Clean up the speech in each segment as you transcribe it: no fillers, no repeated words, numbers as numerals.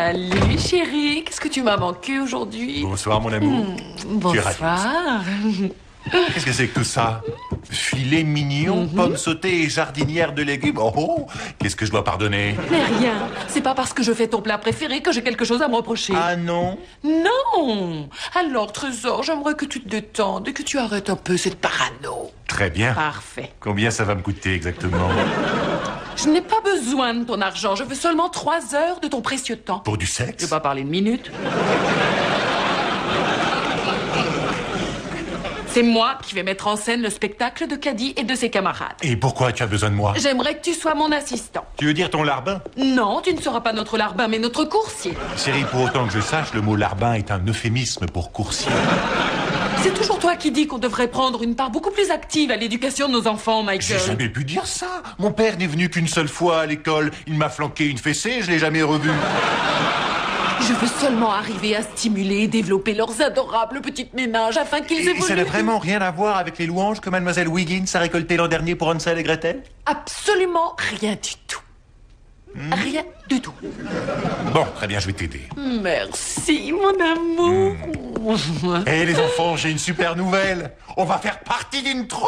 Salut chérie, qu'est-ce que tu m'as manqué aujourd'hui? Bonsoir mon amour. Bonsoir. Qu'est-ce que c'est que tout ça? Filet mignon, pommes sautées et jardinière de légumes. Oh, qu'est-ce que je dois pardonner? Mais rien, c'est pas parce que je fais ton plat préféré que j'ai quelque chose à me reprocher. Ah non? Non. Alors trésor, j'aimerais que tu te détendes et que tu arrêtes un peu cette parano. Très bien. Parfait. Combien ça va me coûter exactement? Je n'ai pas besoin de ton argent, je veux seulement 3 heures de ton précieux temps. Pour du Je sexe? vais pas parler de minutes. C'est moi qui vais mettre en scène le spectacle de Caddy et de ses camarades. Et pourquoi tu as besoin de moi? J'aimerais que tu sois mon assistant. Tu veux dire ton larbin? Non, tu ne seras pas notre larbin, mais notre coursier. Chérie, pour autant que je sache, le mot larbin est un euphémisme pour coursier. C'est toujours toi qui dis qu'on devrait prendre une part beaucoup plus active à l'éducation de nos enfants, J'ai Michael. jamais pu dire ça. Mon père n'est venu qu'une seule fois à l'école. Il m'a flanqué une fessée, je l'ai jamais revu. Je veux seulement arriver à stimuler et développer leurs adorables petites ménages afin qu'ils Et évoluent. ça n'a vraiment rien à voir avec les louanges que Mademoiselle Wiggins a récoltées l'an dernier pour Hansel et Gretel? Absolument rien du tout. Rien du tout. Bon, très bien, je vais t'aider. Merci, mon amour. Eh les enfants, j'ai une super nouvelle. On va faire partie d'une troupe.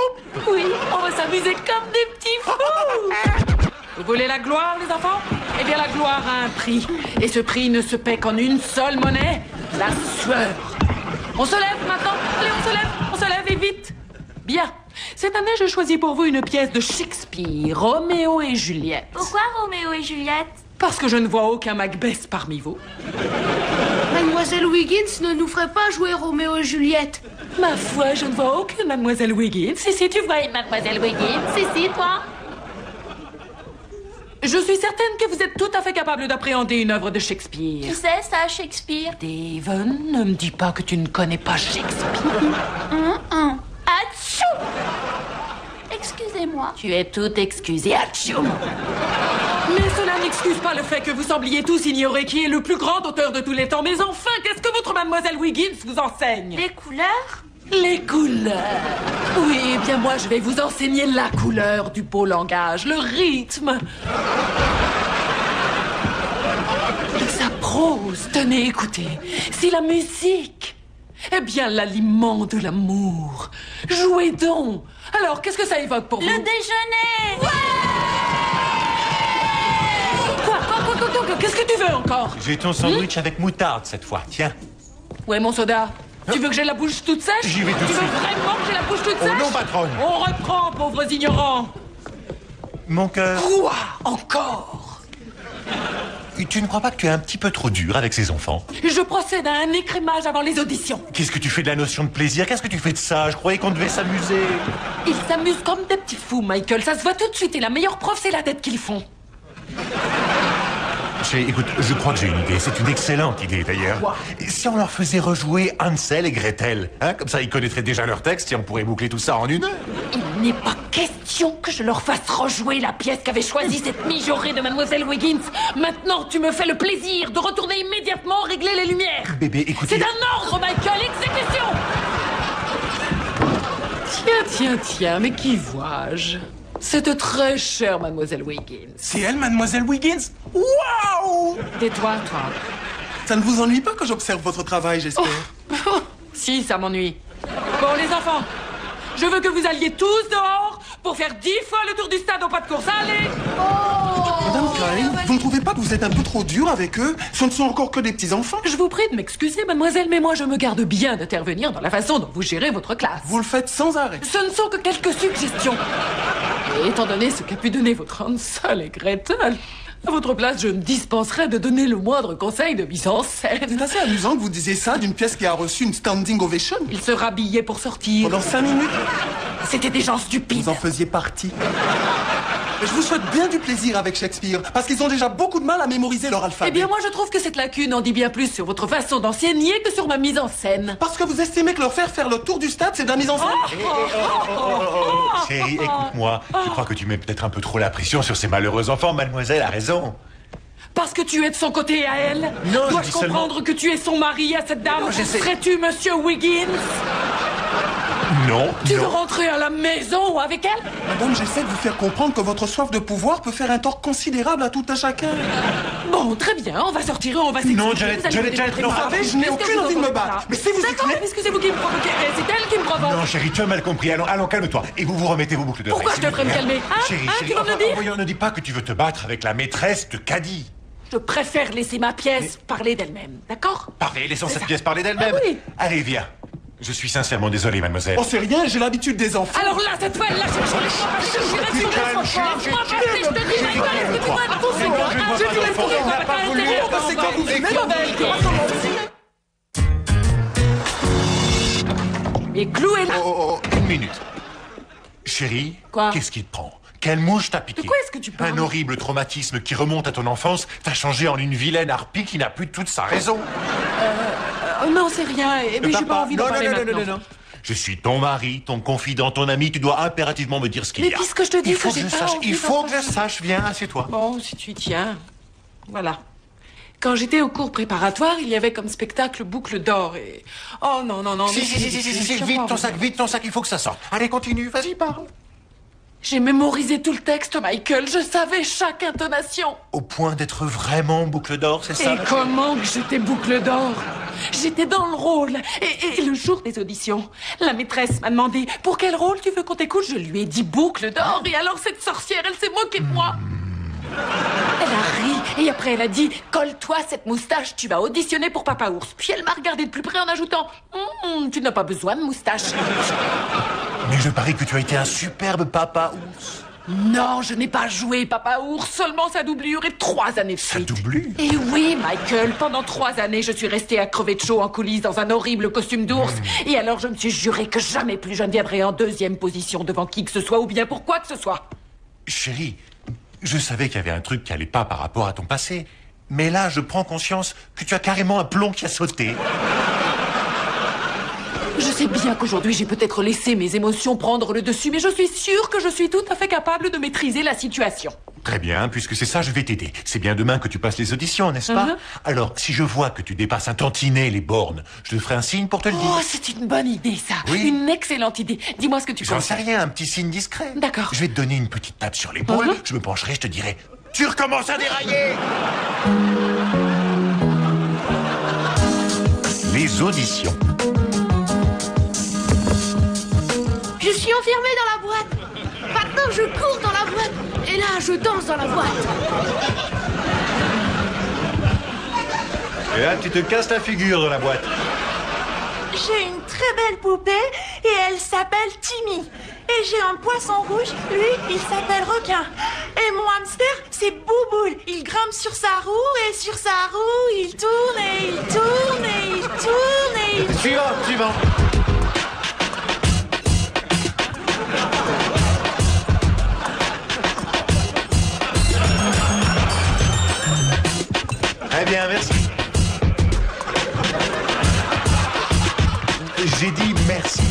Oui, on va s'amuser comme des petits fous. Vous voulez la gloire, les enfants? Eh bien, la gloire a un prix. Et ce prix ne se paie qu'en une seule monnaie, la sueur. On se lève maintenant. Allez, on se lève et vite. Bien. Cette année, j'ai choisi pour vous une pièce de Shakespeare, Roméo et Juliette. Pourquoi Roméo et Juliette? Parce que je ne vois aucun Macbeth parmi vous. Mademoiselle Wiggins ne nous ferait pas jouer Roméo et Juliette. Ma foi, je ne vois aucune Mademoiselle Wiggins. Si, tu vois une Mademoiselle Wiggins. Si, toi. Je suis certaine que vous êtes tout à fait capable d'appréhender une œuvre de Shakespeare. Tu sais ça, Shakespeare? Devon, ne me dis pas que tu ne connais pas Shakespeare. Atchou! Excusez-moi. Tu es tout excusé, atchoum. Mais cela n'excuse pas le fait que vous sembliez tous ignorer qui est le plus grand auteur de tous les temps. Mais enfin, qu'est-ce que votre Mademoiselle Wiggins vous enseigne? Les couleurs? Les couleurs. Oui, eh bien moi, je vais vous enseigner la couleur du beau langage, le rythme. Et sa prose, tenez, écoutez, c'est la musique. Eh bien, l'aliment de l'amour. Jouez donc. Alors, qu'est-ce que ça évoque pour vous? Le déjeuner! Quoi? Qu'est-ce que tu veux encore? J'ai ton sandwich avec moutarde cette fois, tiens. Où est mon soda? Tu veux que j'ai la bouche toute sèche? J'y vais tout de Tu veux suite. vraiment que j'ai la bouche toute Oh sèche? non, patronne. On reprend, pauvres ignorants. Mon cœur, Quoi? Encore? tu ne crois pas que tu es un petit peu trop dur avec ces enfants? Je procède à un écrémage avant les auditions. Qu'est-ce que tu fais de la notion de plaisir? Qu'est-ce que tu fais de ça? Je croyais qu'on devait s'amuser. Ils s'amusent comme des petits fous, Michael. Ça se voit tout de suite. Et la meilleure preuve, c'est la tête qu'ils font. Écoute, je crois que j'ai une idée. C'est une excellente idée, d'ailleurs. Quoi? Si on leur faisait rejouer Hansel et Gretel, hein, comme ça ils connaîtraient déjà leur texte et on pourrait boucler tout ça en une heure. Il n'est pas question que je leur fasse rejouer la pièce qu'avait choisie cette mijaurée de Mademoiselle Wiggins. Maintenant, tu me fais le plaisir de retourner immédiatement régler les lumières. Bébé, écoutez... C'est un ordre, Michael. Exécution. Tiens, mais qui vois-je? Cette très chère Mademoiselle Wiggins. C'est elle, Mademoiselle Wiggins? Waouh! Tais-toi, toi. Ça ne vous ennuie pas que j'observe votre travail, j'espère? Si, ça m'ennuie. Bon, les enfants, je veux que vous alliez tous dehors pour faire 10 fois le tour du stade au pas de course. Allez! Madame Klein, vous ne trouvez pas que vous êtes un peu trop dur avec eux? Ce ne sont encore que des petits-enfants. Je vous prie de m'excuser, mademoiselle, mais moi je me garde bien d'intervenir dans la façon dont vous gérez votre classe. Vous le faites sans arrêt. Ce ne sont que quelques suggestions. Et étant donné ce qu'a pu donner votre Hansel et Gretel, à votre place, je me dispenserais de donner le moindre conseil de mise en scène. C'est assez amusant que vous disiez ça d'une pièce qui a reçu une standing ovation. Il se rhabillait pour sortir. Pendant 5 minutes, C'était des gens stupides. vous en faisiez partie. Et je vous souhaite bien du plaisir avec Shakespeare, parce qu'ils ont déjà beaucoup de mal à mémoriser leur alphabet. Eh bien, moi, je trouve que cette lacune en dit bien plus sur votre façon d'enseigner que sur ma mise en scène. Parce que vous estimez que leur faire le tour du stade, c'est de la mise en scène. Chérie, écoute-moi. Je crois que tu mets peut-être un peu trop la pression sur ces malheureux enfants. Mademoiselle a raison. Parce que tu es de son côté à elle? Non, je Dois-je dis seulement- comprendre que tu es son mari à cette dame? Non, j'essaie- Serais-tu Monsieur Wiggins? Non, Tu veux non. rentrer à la maison avec elle? Madame, j'essaie de vous faire comprendre que votre soif de pouvoir peut faire un tort considérable à tout un chacun. Bon, très bien, on va sortir et on va s'expliquer. Non, Janet, Vous allez Janet, me Janet, démontrer non, par Vous savez, vous. je n'ai Est-ce que aucune vous envie de me entendez battre. ça? Mais si vous D'accord, écoutez... puisque c'est vous qui me provoquez, c'est elle qui me provoque. Non, chérie, tu vas mal compris. Allons, calme-toi. Et vous remettez vos boucles d'oreilles. Pourquoi je s'il vous devrais me plaît. calmer, hein? Chérie, Hein, chérie, tu vas me le enfin, dire? voyons, ne dis pas que tu veux te battre avec la maîtresse de Caddy. Je préfère laisser ma pièce parler d'elle-même, d'accord? Parlez, laissons C'est cette ça. pièce parler d'elle-même. Ah oui. Allez, viens. Je suis sincèrement désolé, mademoiselle. Oh, c'est rien, j'ai l'habitude des enfants. Alors là, cette fois, elle lâche le laisse-moi passer, je dirais sur calme, le chérie, Laisse-moi chérie, passer, je te dis, Michael, est-ce que tu vois une conséquence? je ne vois Je pas te laisse d'enfant, courir, on n'a on va pas pas voulu. intérêt, Oh, bah, c'est on va quand vous aller. venez, madame. Et Clou est là. Oh, une minute. Chérie, Quoi? qu'est-ce qui te prend? Quelle mouche t'a piqué? De quoi est-ce que tu parles? Un horrible traumatisme qui remonte à ton enfance t'a changé en une vilaine harpie qui n'a plus toute sa raison. Oh non, c'est rien, et puis j'ai pas envie d'en parler maintenant. Je suis ton mari, ton confident, ton ami, tu dois impérativement me dire ce qu'il Mais y a. puisque je te dis Il faut que que j'ai je pas sache, envie il d'en faut que je parler. sache, viens, assieds-toi. Bon, si tu y tiens. Voilà. Quand j'étais au cours préparatoire, il y avait comme spectacle Boucle d'or et... Oh non, non, non. Si, mais si, je vite crois vite ton sac, il faut que ça sorte. Allez, continue, vas-y, parle. J'ai mémorisé tout le texte, Michael. Je savais chaque intonation. Au point d'être vraiment boucle d'or, c'est ça? Et comment que j'étais boucle d'or? J'étais dans le rôle. Et le jour des auditions, la maîtresse m'a demandé « Pour quel rôle tu veux qu'on t'écoute ?» Je lui ai dit « Boucle d'or ». Et alors cette sorcière, elle s'est moquée de moi. Elle a ri et après elle a dit « Colle-toi cette moustache, tu vas auditionner pour Papa Ours ». Puis elle m'a regardé de plus près en ajoutant « Tu n'as pas besoin de moustache ». Mais je parie que tu as été un superbe papa ours. Non, je n'ai pas joué Papa Ours, seulement sa doublure et 3 années de Sa suite. doublure? Et oui, Michael, pendant 3 années, je suis restée à crever de chaud en coulisses dans un horrible costume d'ours. Et alors je me suis juré que jamais plus je ne viendrai en 2e position devant qui que ce soit ou bien pour quoi que ce soit. Chérie, je savais qu'il y avait un truc qui allait pas par rapport à ton passé. Mais là, je prends conscience que tu as carrément un plomb qui a sauté. Je sais bien qu'aujourd'hui j'ai peut-être laissé mes émotions prendre le dessus, mais je suis sûre que je suis tout à fait capable de maîtriser la situation. Très bien, puisque c'est ça, je vais t'aider. C'est bien demain que tu passes les auditions, n'est-ce pas? Alors, si je vois que tu dépasses un tantinet les bornes, je te ferai un signe pour te le dire. Oh, c'est une bonne idée, ça. Oui. Une excellente idée. Dis-moi ce que tu J'en penses. sais rien, un petit signe discret. D'accord. Je vais te donner une petite tape sur l'épaule, je me pencherai, je te dirai « Tu recommences à dérailler !» Les auditions. Je suis enfermée dans la boîte. Maintenant, je cours dans la boîte. Et là, je danse dans la boîte. Et là, tu te casses la figure dans la boîte. J'ai une très belle poupée et elle s'appelle Timmy. Et j'ai un poisson rouge, lui, il s'appelle Requin. Et mon hamster, c'est Bouboule. Il grimpe sur sa roue et sur sa roue, il tourne et il tourne et il tourne et il... Suivant. Très bien, merci. J'ai dit merci.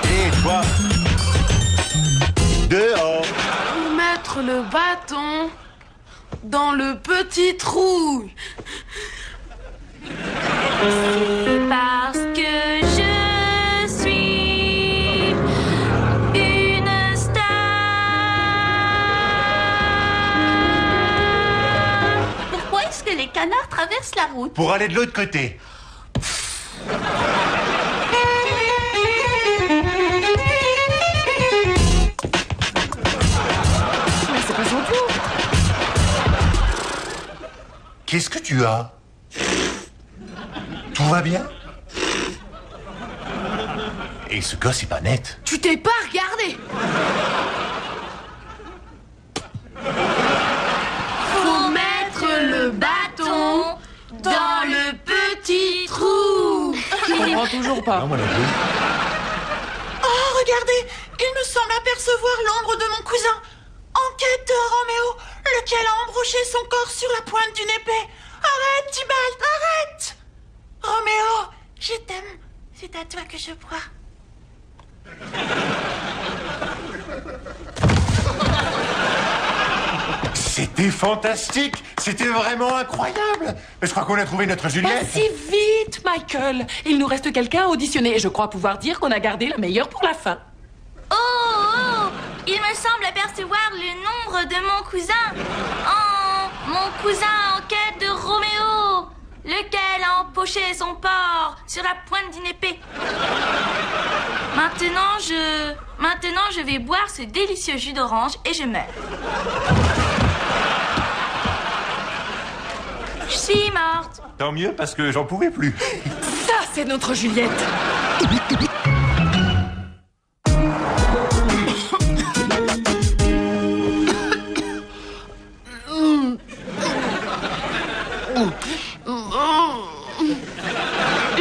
Et toi? Dehors. Pour mettre le bâton dans le petit trou. Parce que je suis une star. Pourquoi est-ce que les canards traversent la route? Pour aller de l'autre côté. Mais c'est pas son tour. Qu'est-ce que tu as? Tout va bien? Et ce gosse est pas net. Tu t'es pas regardé. Faut mettre le bâton dans le petit trou. Je comprends toujours pas. moi non plus. Oh, regardez, il me semble apercevoir l'ombre de mon cousin. En quête de Roméo, lequel a embroché son corps sur la pointe d'une épée. Arrête, Tybalt, arrête! Roméo, je t'aime. C'est à toi que je crois. C'était fantastique. C'était vraiment incroyable. Je crois qu'on a trouvé notre Pas Juliette. si vite, Michael. Il nous reste quelqu'un à auditionner et je crois pouvoir dire qu'on a gardé la meilleure pour la fin. Oh, oh, il me semble apercevoir le nombre de mon cousin. Oh, mon cousin en quête de Roméo, lequel a empoché son porc sur la pointe d'une épée. Maintenant, je vais boire ce délicieux jus d'orange et je meurs. Je suis morte. Tant mieux parce que j'en pouvais plus. Ça, c'est notre Juliette.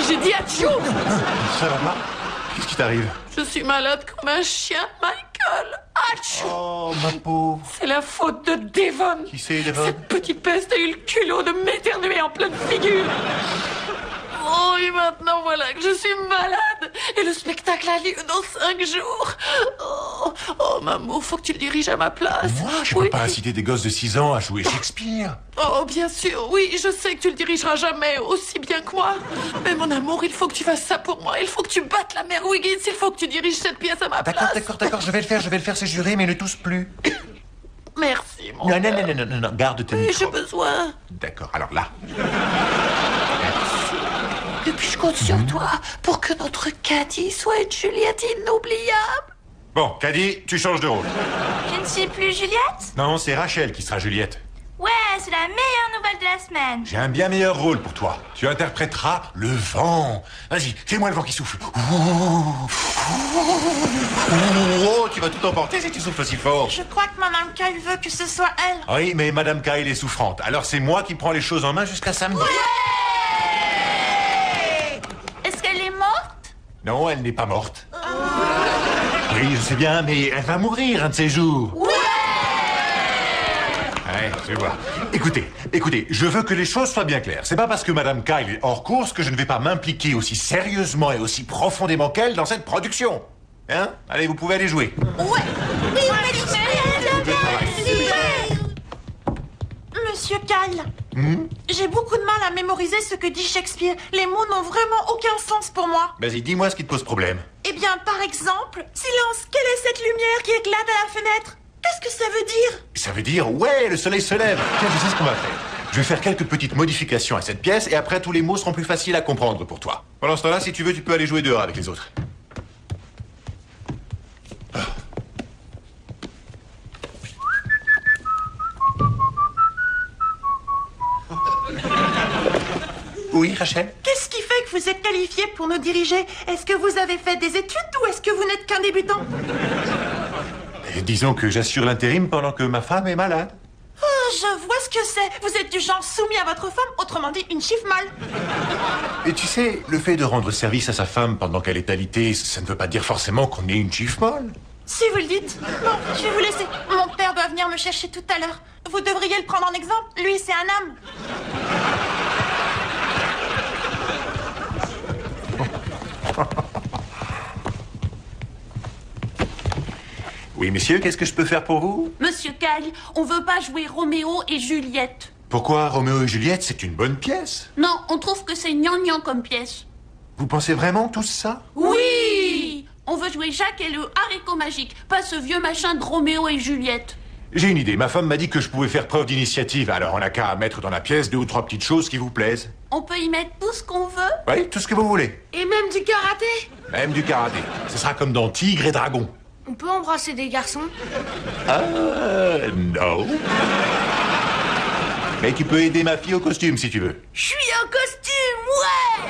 J'ai dit adieu. Ça va pas? Qu'est-ce qui t'arrive? Je suis malade comme un chien, Michael. Achou. Oh, ma pauvre. C'est la faute de Devon. Qui c'est, Devon? Cette petite peste a eu le culot de m'éternuer en pleine figure. Oh, et maintenant voilà que je suis malade. Et le spectacle a lieu dans 5 jours. Oh, maman, faut que tu le diriges à ma place. Moi, je Oui. peux pas inciter des gosses de 6 ans à jouer Shakespeare. Oh, bien sûr, oui, je sais que tu le dirigeras jamais aussi bien que moi. Mais mon amour, il faut que tu fasses ça pour moi. Il faut que tu battes la mère Wiggins. Il faut que tu diriges cette pièce à ma place. D'accord, je vais le faire, c'est juré, mais ne tousse plus. Merci, mon Non, cœur. non, garde tes Oui, j'ai micros. besoin. D'accord, alors là. Et puis je compte sur toi pour que notre Caddy soit une Juliette inoubliable. Bon, Caddy, tu changes de rôle. Je ne suis plus Juliette? Non, c'est Rachel qui sera Juliette. Ouais, c'est la meilleure nouvelle de la semaine. J'ai un bien meilleur rôle pour toi. Tu interpréteras le vent. Vas-y, fais-moi le vent qui souffle. Oh, tu vas tout emporter si tu souffles aussi fort. Je crois que Madame Kyle veut que ce soit elle. Oui, mais Madame Kyle est souffrante. Alors c'est moi qui prends les choses en main jusqu'à samedi. Est-ce qu'elle est morte? Non, elle n'est pas morte. Oui, je sais bien, mais elle va mourir un de ces jours. Ouais, je vois. Écoutez, je veux que les choses soient bien claires. C'est pas parce que Madame Kyle est hors course que je ne vais pas m'impliquer aussi sérieusement et aussi profondément qu'elle dans cette production. Hein? Allez, vous pouvez aller jouer. Monsieur Kyle, j'ai beaucoup de mal à mémoriser ce que dit Shakespeare. Les mots n'ont vraiment aucun sens pour moi. Vas-y, dis-moi ce qui te pose problème. Eh bien, par exemple, silence, quelle est cette lumière qui éclate à la fenêtre? Qu'est-ce que ça veut dire? Ça veut dire, ouais, le soleil se lève. Tiens, je sais ce qu'on va faire. Je vais faire quelques petites modifications à cette pièce et après tous les mots seront plus faciles à comprendre pour toi. Pendant ce temps-là, si tu veux, tu peux aller jouer dehors avec les autres. Oui, Rachel? Qu'est-ce qui fait que vous êtes qualifié pour nous diriger? Est-ce que vous avez fait des études ou est-ce que vous n'êtes qu'un débutant? Disons que j'assure l'intérim pendant que ma femme est malade. Oh, je vois ce que c'est. Vous êtes du genre soumis à votre femme, autrement dit une chiffre mâle. Et tu sais, le fait de rendre service à sa femme pendant qu'elle est alitée, ça ne veut pas dire forcément qu'on est une chief molle. Si vous le dites. Bon, je vais vous laisser. Mon père doit venir me chercher tout à l'heure. Vous devriez le prendre en exemple. Lui, c'est un homme. Oui, messieurs, qu'est-ce que je peux faire pour vous? Monsieur Kyle, on veut pas jouer Roméo et Juliette. Pourquoi Roméo et Juliette, c'est une bonne pièce? Non, on trouve que c'est gnangnan comme pièce. Vous pensez vraiment tous ça? Oui! On veut jouer Jacques et le haricot magique, pas ce vieux machin de Roméo et Juliette. J'ai une idée. Ma femme m'a dit que je pouvais faire preuve d'initiative. Alors on n'a qu'à mettre dans la pièce 2 ou 3 petites choses qui vous plaisent. On peut y mettre tout ce qu'on veut? Oui, tout ce que vous voulez. Et même du karaté. Même du karaté. Ce sera comme dans Tigre et Dragon. On peut embrasser des garçons. Non. Mais tu peux aider ma fille au costume si tu veux. Je suis en costume, ouais.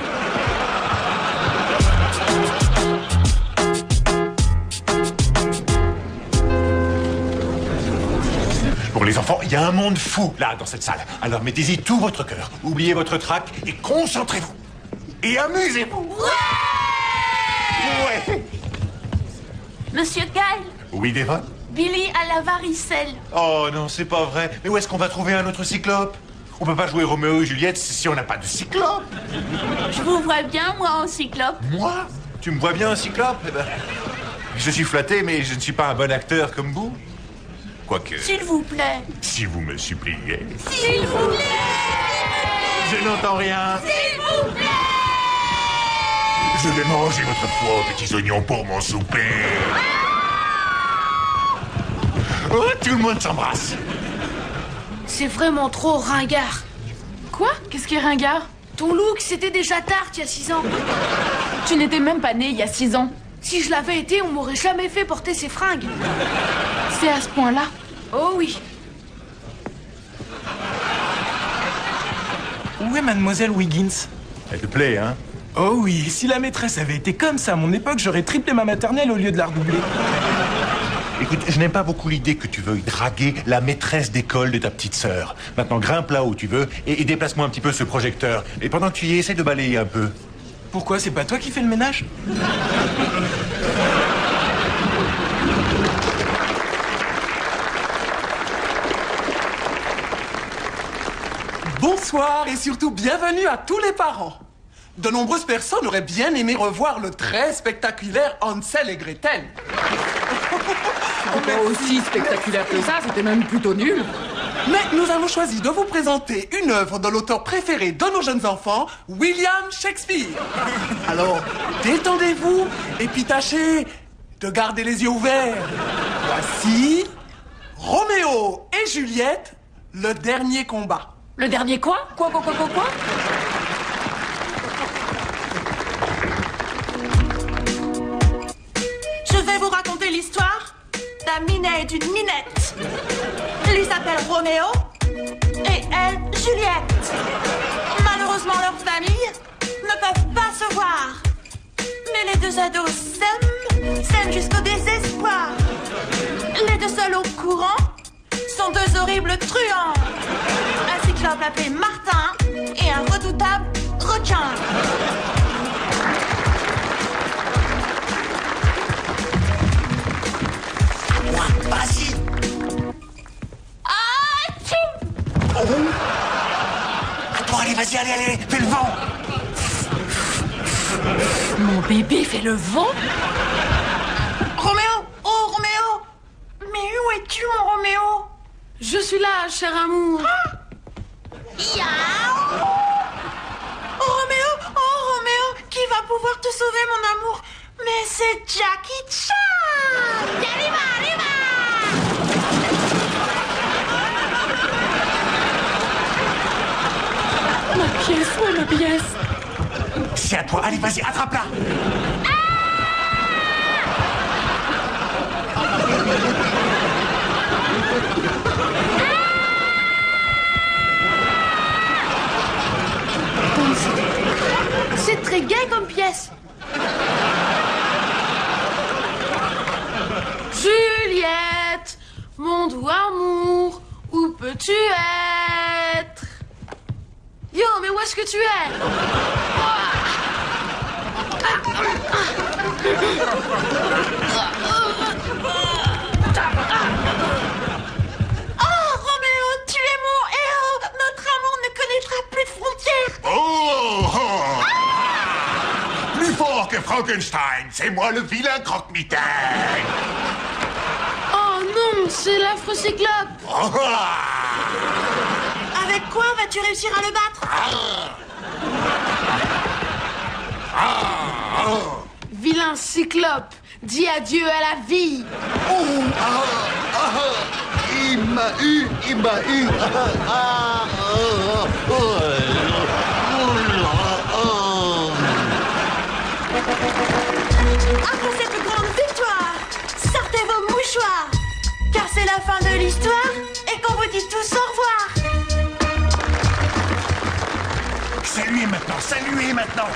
Pour les enfants, il y a un monde fou là dans cette salle. Alors mettez-y tout votre cœur. Oubliez votre trac et concentrez-vous. Et amusez-vous. Ouais. Monsieur Kyle, Oui, Devon? Billy a la varicelle. Oh non, c'est pas vrai. Mais où est-ce qu'on va trouver un autre cyclope? On peut pas jouer Roméo et Juliette si on n'a pas de cyclope. Je vous vois bien, moi, en cyclope. Moi? Tu me vois bien un cyclope? Eh ben, je suis flatté, mais je ne suis pas un bon acteur comme vous. quoique... S'il vous plaît. Si vous me suppliez... S'il vous plaît. Je n'entends rien. S'il vous plaît. Je vais manger votre foie aux petits oignons pour mon souper. Oh, tout le monde s'embrasse. C'est vraiment trop ringard. Quoi? Qu'est-ce qui est ringard? Ton look, c'était déjà tard il y a 6 ans. Tu n'étais même pas né il y a 6 ans. Si je l'avais été, on m'aurait jamais fait porter ces fringues. C'est à ce point-là. Oh oui. Où est mademoiselle Wiggins? Elle te plaît, hein? Oh oui, si la maîtresse avait été comme ça à mon époque, j'aurais triplé ma maternelle au lieu de la redoubler. Écoute, je n'aime pas beaucoup l'idée que tu veuilles draguer la maîtresse d'école de ta petite sœur. Maintenant, grimpe là où tu veux et déplace-moi un petit peu ce projecteur. Et pendant que tu y es, essaie de balayer un peu. Pourquoi, c'est pas toi qui fais le ménage? Bonsoir et surtout bienvenue à tous les parents. De nombreuses personnes auraient bien aimé revoir le très spectaculaire Hansel et Gretel. Pas aussi spectaculaire que ça, c'était même plutôt nul. Mais nous avons choisi de vous présenter une œuvre de l'auteur préféré de nos jeunes enfants, William Shakespeare. Alors, détendez-vous et puis tâchez de garder les yeux ouverts. Voici Roméo et Juliette, le dernier combat. Le dernier quoi? Quoi? Je vais vous raconter l'histoire d'un minet et d'une minette. Lui s'appelle Roméo et elle Juliette. Malheureusement, leurs familles ne peuvent pas se voir. Mais les deux ados s'aiment jusqu'au désespoir. Les deux seuls au courant sont deux horribles truands. Un cyclope appelé Martin et un redoutable requin. Vas-y. Bon, allez, vas-y, allez, fais le vent. Mon bébé fait le vent? Roméo! Oh, Roméo! Mais où es-tu, mon Roméo? Je suis là, cher amour. Oh, Roméo, qui va pouvoir te sauver, mon amour? Mais c'est Jackie Chan! Arriva! Ma pièce, ouais, ma pièce. C'est à toi, allez, vas-y, attrape-la. C'est très gai comme pièce. Juliette, mon doux amour, où peux-tu être? Yo, mais où est-ce que tu es? Oh, Roméo, tu es mon héros! Notre amour ne connaîtra plus de frontières! Oh. Plus fort que Frankenstein, c'est moi le vilain croque-mitaine. Oh non, c'est l'affreux cyclope. Avec quoi vas-tu réussir à le battre? Vilain cyclope, dis adieu à la vie. Il m'a eu. Après cette grande victoire, sortez vos mouchoirs, car c'est la fin de l'histoire et qu'on vous dit tous au revoir. Saluez maintenant.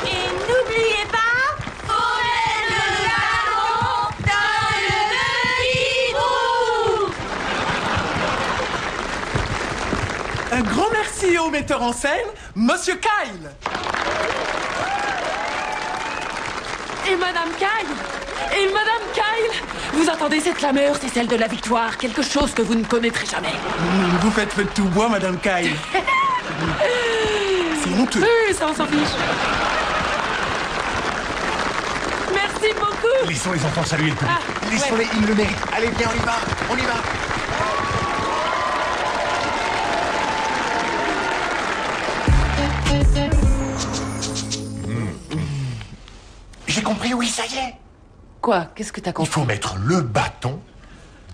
Et n'oubliez pas, voler le ballon dans le hibou. Un grand merci au metteur en scène, Monsieur Kyle. Et Madame Kyle? Vous entendez cette clameur? C'est celle de la victoire, quelque chose que vous ne connaîtrez jamais. Vous faites feu de tout bois, Madame Kyle. C'est honteux. Oui, ça on s'en fiche. Merci beaucoup. Laissons les enfants saluer le public. Laissons-les, ils le méritent. Allez, viens, on y va. On y va. J'ai compris, oui, ça y est. Quoi? Qu'est-ce que t'as Il compris? faut mettre le bâton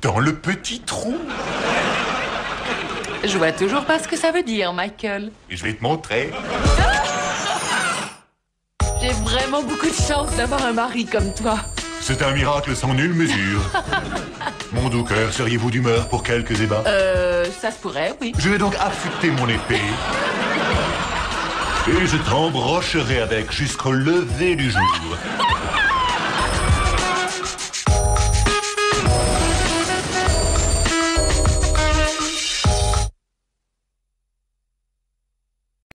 dans le petit trou. Je vois toujours pas ce que ça veut dire, Michael. Et je vais te montrer. J'ai vraiment beaucoup de chance d'avoir un mari comme toi. C'est un miracle sans nulle mesure. Mon doux cœur, seriez-vous d'humeur pour quelques ébats? Ça se pourrait, oui. Je vais donc affûter mon épée. Et je t'embrocherai avec jusqu'au lever du jour.